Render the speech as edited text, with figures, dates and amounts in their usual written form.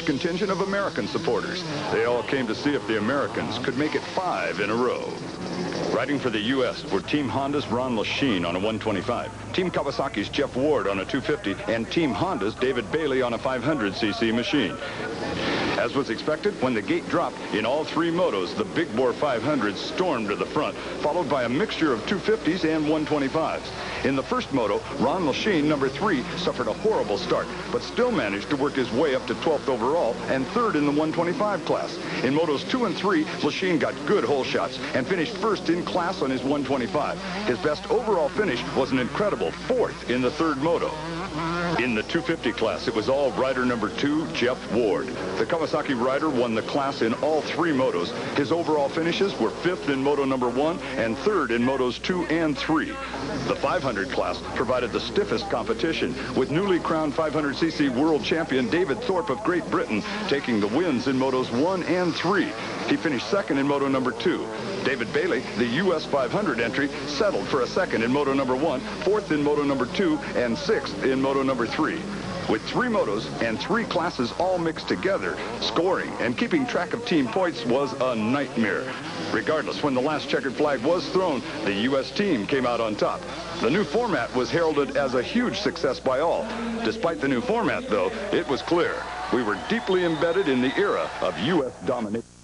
contingent of American supporters. They all came to see if the Americans could make it 5 in a row. Riding for the U.S. were Team Honda's Ron Lechien on a 125, Team Kawasaki's Jeff Ward on a 250, and Team Honda's David Bailey on a 500cc machine. As was expected, when the gate dropped, in all three motos, the big bore 500s stormed to the front, followed by a mixture of 250s and 125s. In the first moto, Ron Lechien, number 3, suffered a horrible start, but still managed to work his way up to 12th overall and 3rd in the 125 class. In motos 2 and 3, Lechien got good hole shots and finished 1st in class on his 125. His best overall finish was an incredible 4th in the 3rd moto. In the 250 class, it was all rider number 2, Jeff Ward. The Kawasaki rider won the class in all 3 motos. His overall finishes were 5th in moto number 1 and 3rd in motos 2 and 3. The 500 class provided the stiffest competition, with newly crowned 500cc world champion David Thorpe of Great Britain taking the wins in motos 1 and 3. He finished 2nd in moto number 2. David Bailey, the U.S. 500 entry, settled for a 2nd in moto number 1, 4th in moto number 2, and 6th in moto number 3. With 3 motos and 3 classes all mixed together, scoring and keeping track of team points was a nightmare. Regardless, when the last checkered flag was thrown, the U.S. team came out on top. The new format was heralded as a huge success by all. Despite the new format, though, it was clear we were deeply embedded in the era of U.S. domination.